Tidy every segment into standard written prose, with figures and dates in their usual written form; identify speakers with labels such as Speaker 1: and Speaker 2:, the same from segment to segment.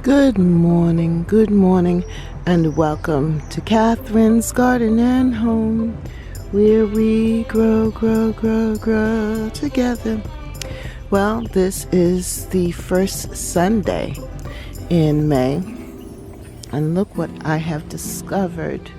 Speaker 1: Good morning, and welcome to Catherine's Garden and Home, where we grow together. Well, this is the first Sunday in May, and look what I have discovered.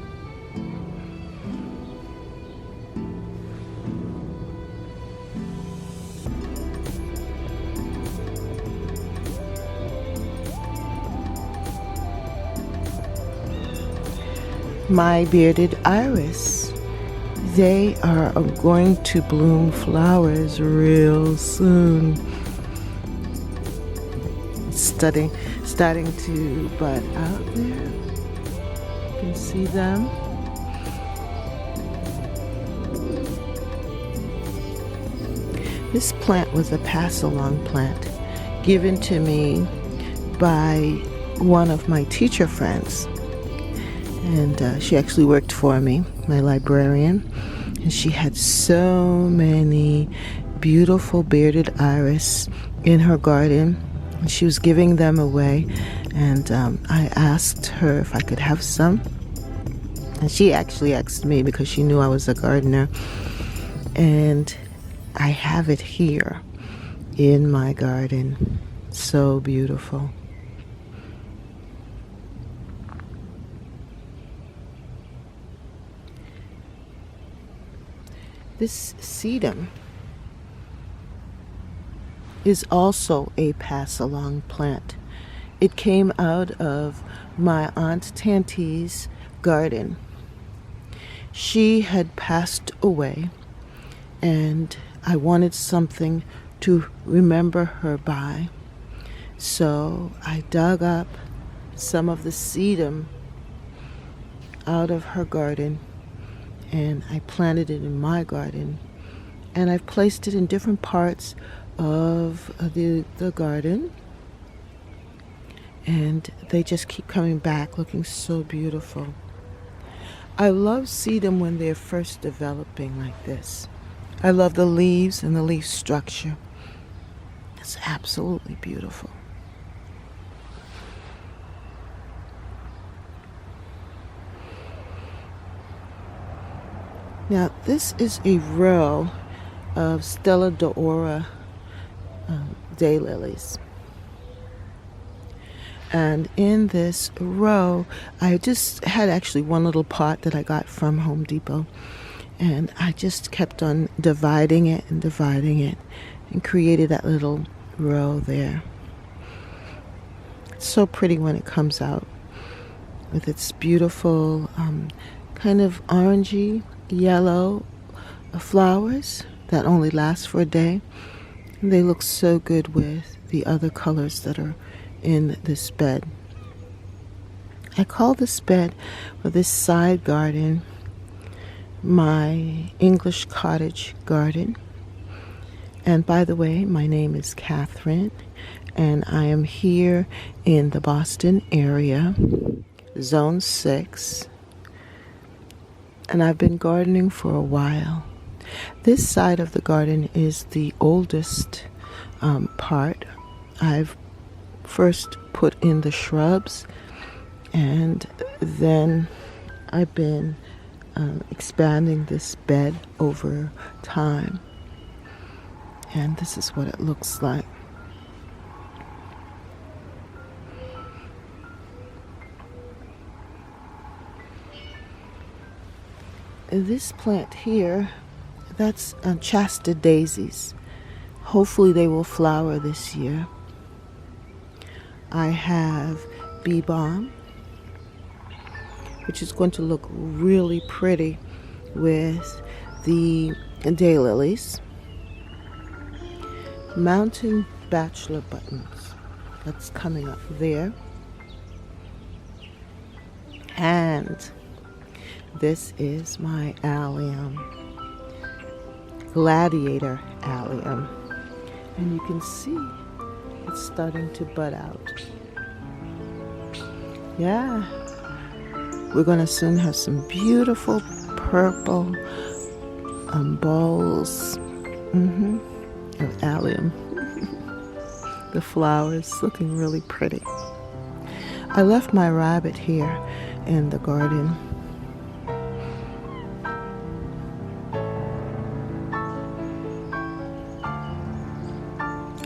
Speaker 1: My bearded iris. They are going to bloom flowers real soon. Starting to bud out there. You can see them. This plant was a pass-along plant given to me by one of my teacher friends. And she actually worked for me, my librarian. And she had so many beautiful bearded iris in her garden. And she was giving them away. And I asked her if I could have some. And she actually asked me because she knew I was a gardener. And I have it here in my garden. So beautiful. This sedum is also a pass-along plant. It came out of my Aunt Tanti's garden. She had passed away, and I wanted something to remember her by. So I dug up some of the sedum out of her garden, and I planted it in my garden, and I've placed it in different parts of the garden, and they just keep coming back looking so beautiful. I love sedum when they're first developing like this. I love the leaves and the leaf structure. It's absolutely beautiful. Now, this is a row of Stella d'Oro daylilies. And in this row, I just had actually one little pot that I got from Home Depot. And I just kept on dividing it and created that little row there. It's so pretty when it comes out with its beautiful kind of orangey yellow flowers that only last for a day. And they look so good with the other colors that are in this bed. I call this bed, or this side garden, my English cottage garden. And by the way, my name is Catherine, and I am here in the Boston area, Zone 6. And I've been gardening for a while. This side of the garden is the oldest part. I've first put in the shrubs, and then I've been expanding this bed over time. And this is what it looks like. This plant here, that's Shasta daisies. Hopefully they will flower this year. I have bee balm, which is going to look really pretty with the daylilies. Mountain bachelor buttons, that's coming up there. And this is my allium, gladiator allium. And you can see it's starting to bud out. Yeah, we're going to soon have some beautiful purple bowls of allium. The flowers looking really pretty. I left my rabbit here in the garden.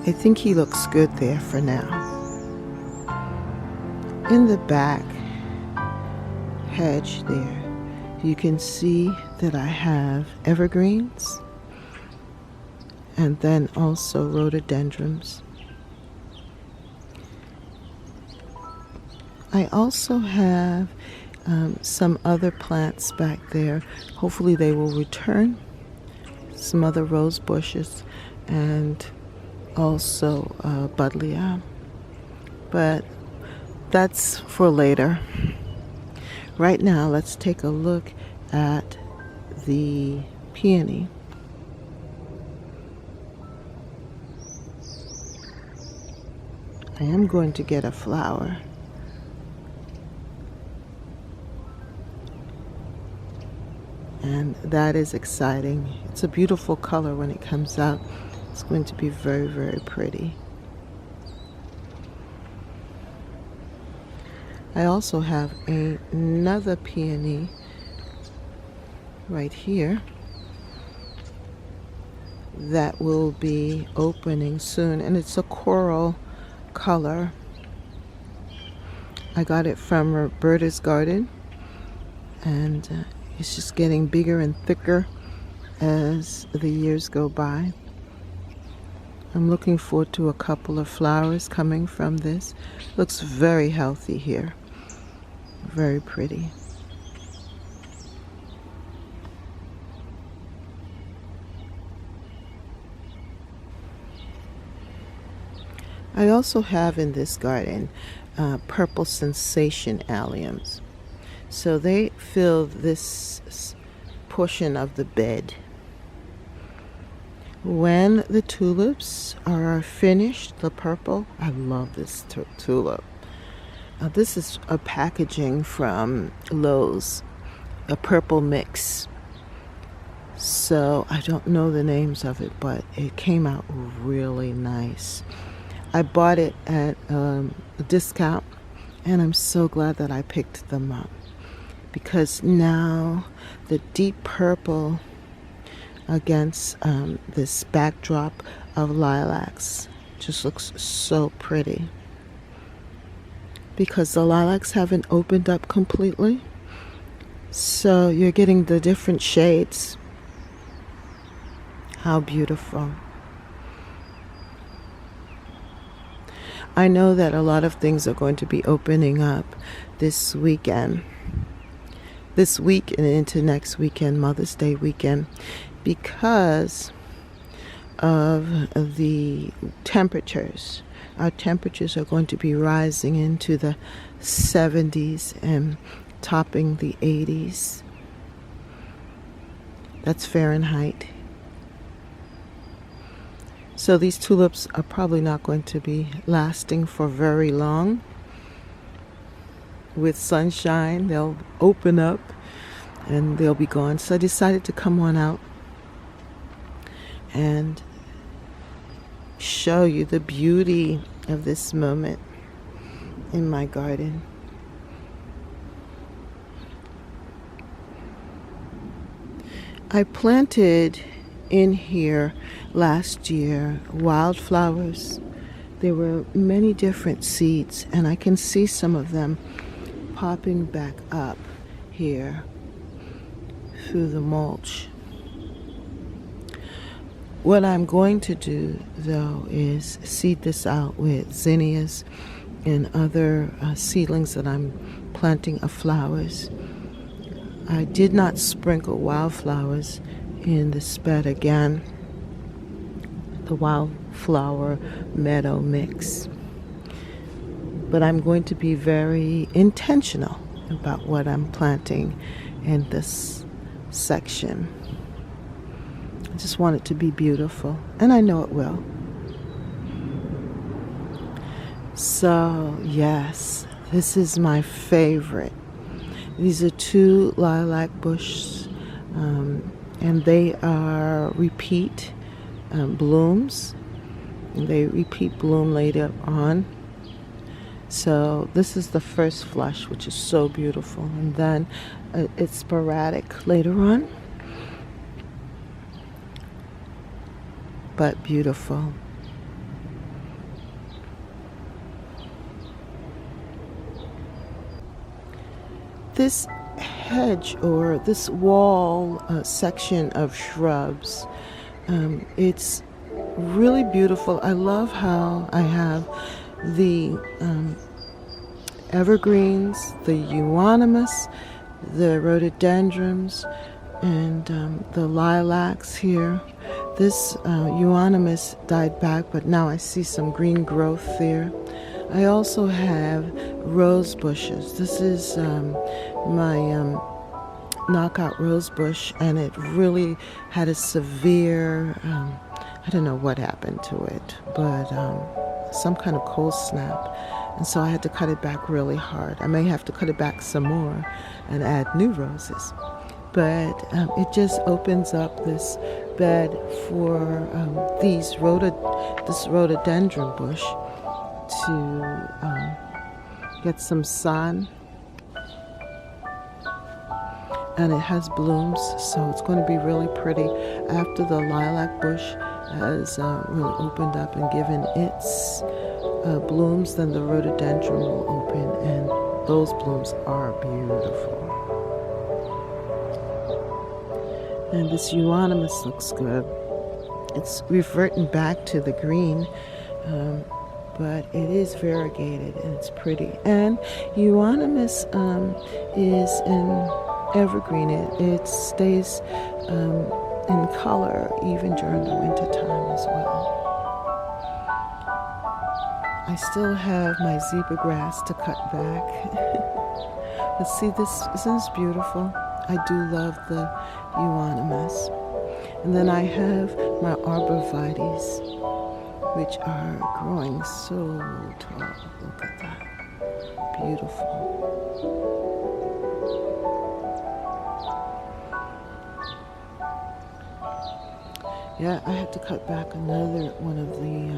Speaker 1: I think he looks good there for now. In the back hedge there, you can see that I have evergreens and then also rhododendrons. I also have some other plants back there. Hopefully they will return. Some other rose bushes and also buddleia. But that's for later. Right now, let's take a look at the peony. I am going to get a flower. And that is exciting. It's a beautiful color when it comes out. It's going to be very, very pretty. I also have another peony right here that will be opening soon, and it's a coral color. I got it from Roberta's garden, and it's just getting bigger and thicker as the years go by. I'm looking forward to a couple of flowers coming from this. Looks very healthy here. Very pretty. I also have in this garden purple sensation alliums. So they fill this portion of the bed. When the tulips are finished, the purple, I love this tulip. This is a packaging from Lowe's, a purple mix. So I don't know the names of it, but it came out really nice. I bought it at a discount, and I'm so glad that I picked them up, because now the deep purple against this backdrop of lilacs just looks so pretty, because the lilacs haven't opened up completely, so you're getting the different shades. How beautiful. I know that a lot of things are going to be opening up this weekend, this week and into next weekend, Mother's Day weekend, because of the temperatures. Our temperatures are going to be rising into the 70s and topping the 80s. That's Fahrenheit. So these tulips are probably not going to be lasting for very long. With sunshine, they'll open up and they'll be gone. So I decided to come on out and show you the beauty of this moment in my garden. I planted in here last year wildflowers. There were many different seeds, and I can see some of them popping back up here through the mulch. What I'm going to do, though, is seed this out with zinnias and other seedlings that I'm planting of flowers. I did not sprinkle wildflowers in this bed again, the wildflower meadow mix. But I'm going to be very intentional about what I'm planting in this section. I just want it to be beautiful, and I know it will. So, yes, this is my favorite. These are two lilac bushes, and they are repeat blooms. They repeat bloom later on. So this is the first flush, which is so beautiful, and then it's sporadic later on, but beautiful. This hedge or this wall section of shrubs, it's really beautiful. I love how I have the evergreens, the euonymus, the rhododendrons, and the lilacs here. This euonymus died back, but now I see some green growth there. I also have rose bushes. This is my knockout rose bush, and it really had a severe, I don't know what happened to it, but some kind of cold snap. And so I had to cut it back really hard. I may have to cut it back some more and add new roses. But it just opens up this bed for this rhododendron bush to get some sun. And it has blooms, so it's going to be really pretty after the lilac bush has really opened up and given its blooms. Then the rhododendron will open, and those blooms are beautiful. And this euonymus looks good. It's reverting back to the green, but it is variegated and it's pretty. And euonymus is an evergreen. It stays in color even during the winter time as well. I still have my zebra grass to cut back. But see, isn't this beautiful? I do love the euonymus. And then I have my arborvitaes, which are growing so tall. Look at that. Beautiful. Yeah, I had to cut back another one of the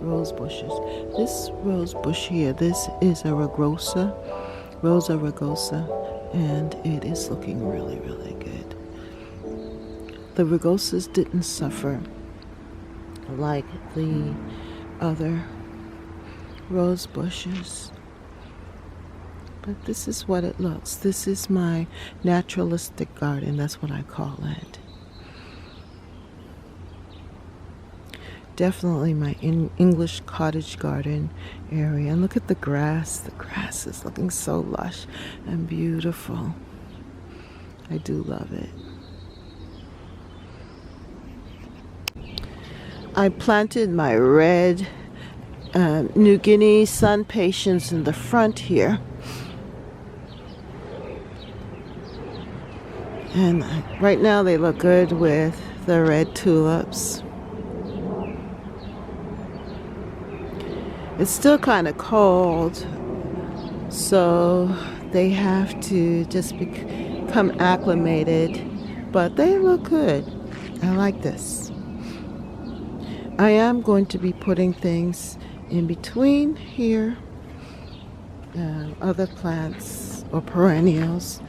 Speaker 1: rose bushes. This rose bush here, this is a Rosa rugosa, and it is looking really, really good. The rugosas didn't suffer like the other rose bushes, but this is what it looks. This is my naturalistic garden, that's what I call it. Definitely my English cottage garden area. And look at the grass. The grass is looking so lush and beautiful. I do love it. I planted my red New Guinea sun patience in the front here. And right now they look good with the red tulips. It's still kind of cold, so they have to just become acclimated, but they look good. I like this. I am going to be putting things in between here, other plants or perennials.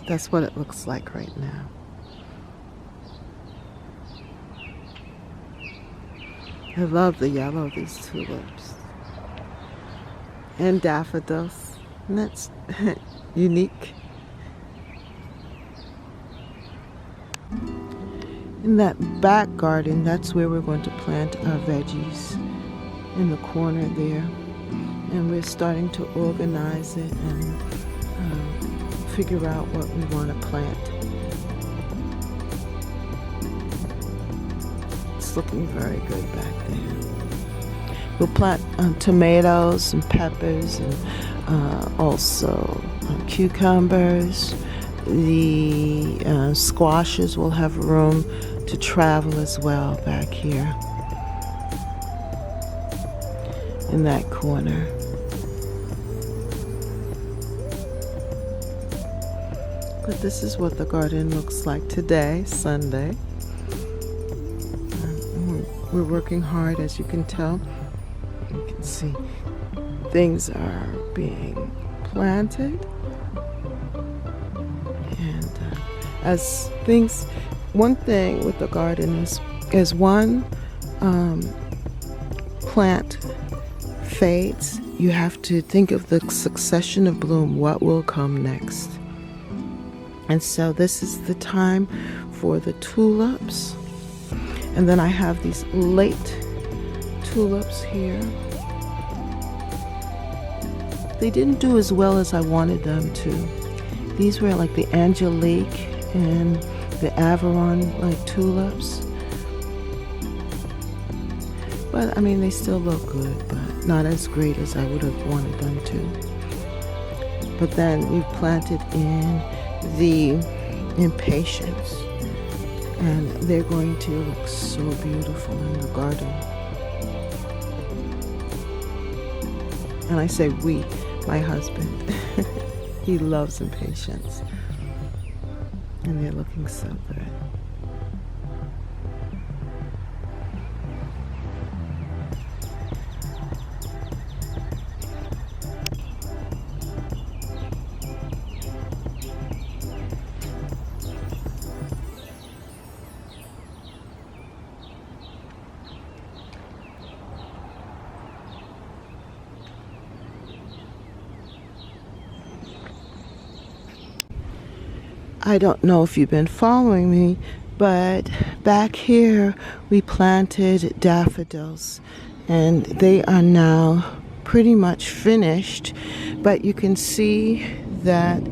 Speaker 1: That's what it looks like right now. I love the yellow of these tulips. And daffodils. And that's unique. In that back garden, that's where we're going to plant our veggies, in the corner there. And we're starting to organize it and figure out what we want to plant. Looking very good back there. We'll plant tomatoes and peppers and also cucumbers. The squashes will have room to travel as well back here in that corner. But this is what the garden looks like today, Sunday. We're working hard, as you can tell. See, things are being planted, and as things, one thing with the garden is one plant fades, you have to think of the succession of bloom, what will come next. And so this is the time for the tulips. And then I have these late tulips here. They didn't do as well as I wanted them to. These were like the Angelique and the Avalon like tulips. But I mean, they still look good, but not as great as I would have wanted them to. But then we've planted in the impatiens, and they're going to look so beautiful in the garden. And I say we, my husband. He loves impatiens, and they're looking so good. I don't know if you've been following me, but back here we planted daffodils, and they are now pretty much finished. But you can see that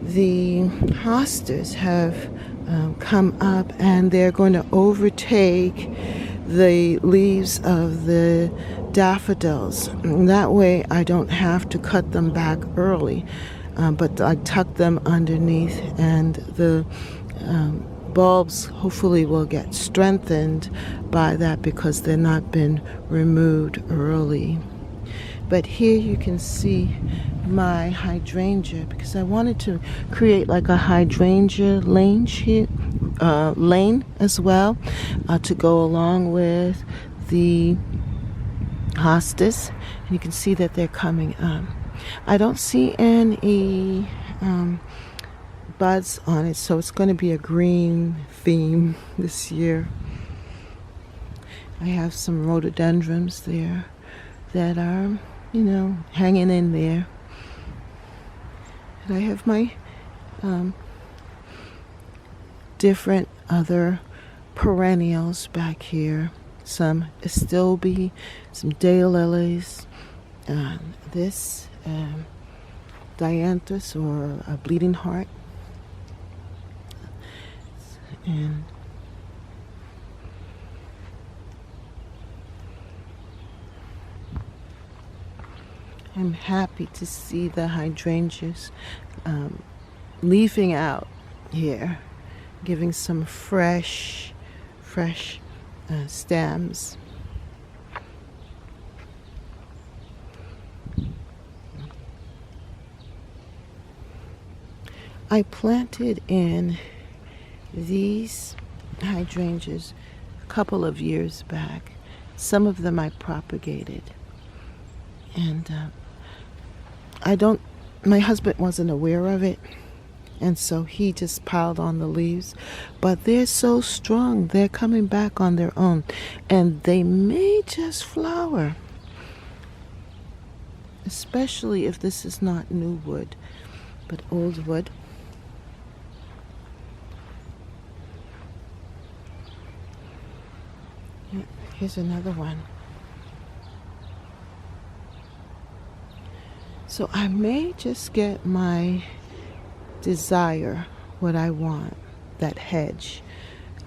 Speaker 1: the hostas have come up, and they're going to overtake the leaves of the daffodils. And that way I don't have to cut them back early. But I tuck them underneath, and the bulbs hopefully will get strengthened by that because they're not been removed early. But here you can see my hydrangea, because I wanted to create like a hydrangea lane here, lane as well, to go along with the hostas. And you can see that they're coming up. I don't see any buds on it, so it's going to be a green theme this year. I have some rhododendrons there that are, hanging in there. And I have my different other perennials back here. Some astilbe, some daylilies, this dianthus, or a bleeding heart, and I'm happy to see the hydrangeas leafing out here, giving some fresh stems. I planted in these hydrangeas a couple of years back. Some of them I propagated, and my husband wasn't aware of it, and so he just piled on the leaves. But they're so strong, they're coming back on their own, and they may just flower, especially if this is not new wood but old wood. Here's another one. So I may just get my desire, what I want, that hedge.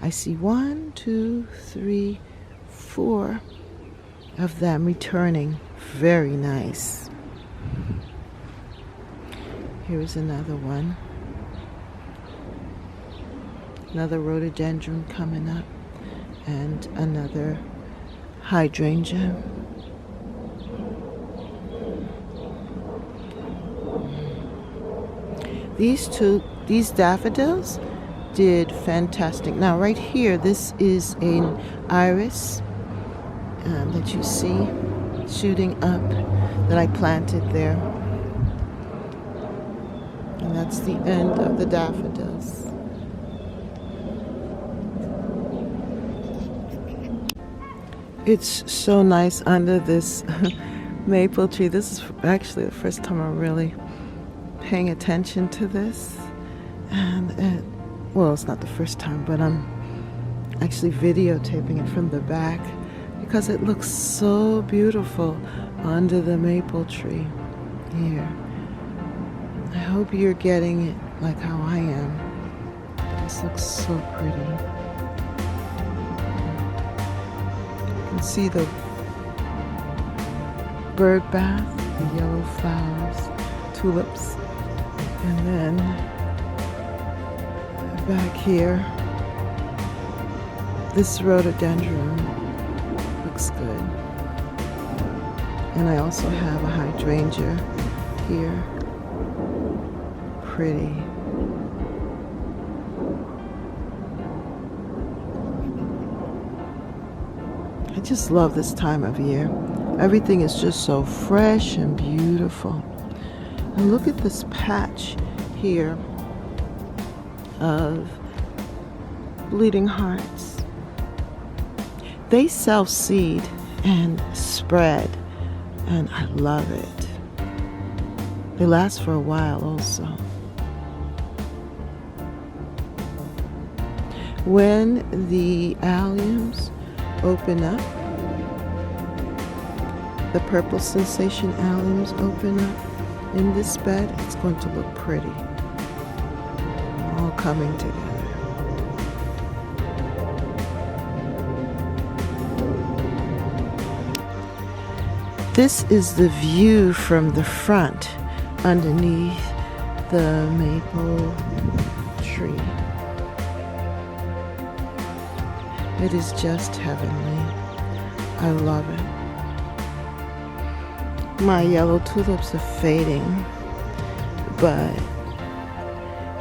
Speaker 1: I see 1, 2, 3, 4 of them returning. Very nice. Here is another one. Another rhododendron coming up, and another hydrangea. These daffodils did fantastic. Now right here, this is an iris that you see, shooting up that I planted there. And that's the end of the daffodils. It's so nice under this maple tree. This is actually the first time I'm really paying attention to this. And well, it's not the first time, but I'm actually videotaping it from the back because it looks so beautiful under the maple tree here. I hope you're getting it like how I am. This looks so pretty. You can see the bird bath, the yellow flowers, tulips, and then back here, this rhododendron looks good. And I also have a hydrangea here. Pretty. I just love this time of year. Everything is just so fresh and beautiful. And look at this patch here of bleeding hearts. They self-seed and spread, and I love it. They last for a while also. When the alliums open up, the purple sensation alliums open up in this bed, it's going to look pretty. All coming together. This is the view from the front underneath the maple tree. It is just heavenly. I love it. My yellow tulips are fading, but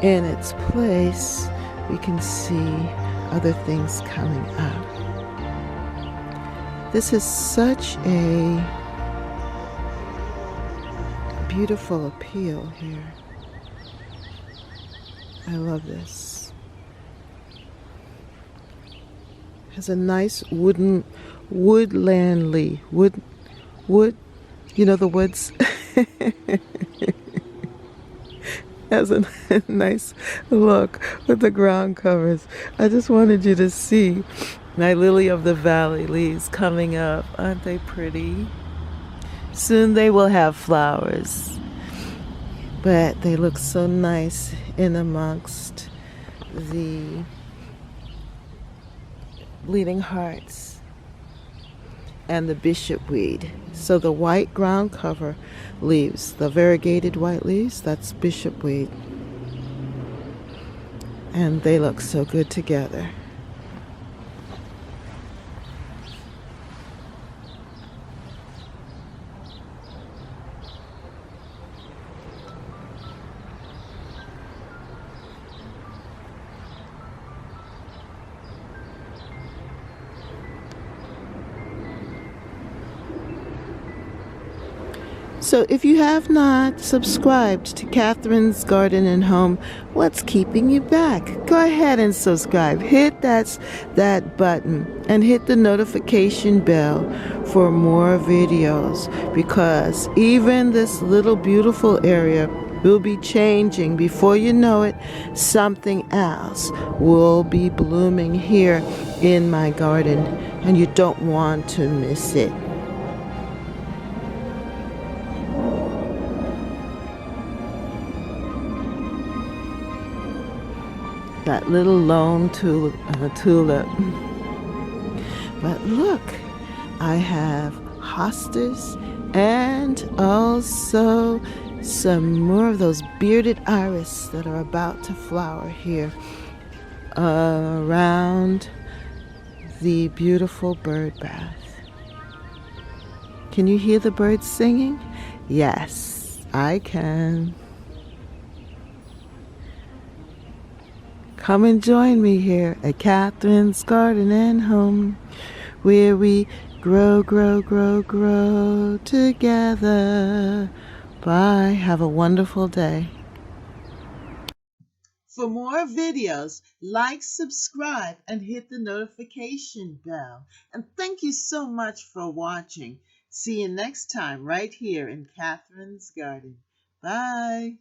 Speaker 1: in its place, we can see other things coming up. This is such a beautiful appeal here. I love this. Has a nice woodland leaf. Wood, you know the woods? Has a nice look with the ground covers. I just wanted you to see my lily of the valley leaves coming up. Aren't they pretty? Soon they will have flowers, but they look so nice in amongst the bleeding hearts and the bishop weed. So the white ground cover leaves, the variegated white leaves, that's bishop weed. And they look so good together. So if you have not subscribed to Catherine's Garden and Home, what's keeping you back? Go ahead and subscribe. Hit that button and hit the notification bell for more videos, because even this little beautiful area will be changing. Before you know it, something else will be blooming here in my garden, and you don't want to miss it. That little lone tulip. But look, I have hostas and also some more of those bearded iris that are about to flower here around the beautiful bird bath. Can you hear the birds singing? Yes, I can. Come and join me here at Catherine's Garden and Home, where we Grow, grow, grow, grow together. Bye. Have a wonderful day. For more videos, like, subscribe, and hit the notification bell. And thank you so much for watching. See you next time right here in Catherine's Garden. Bye.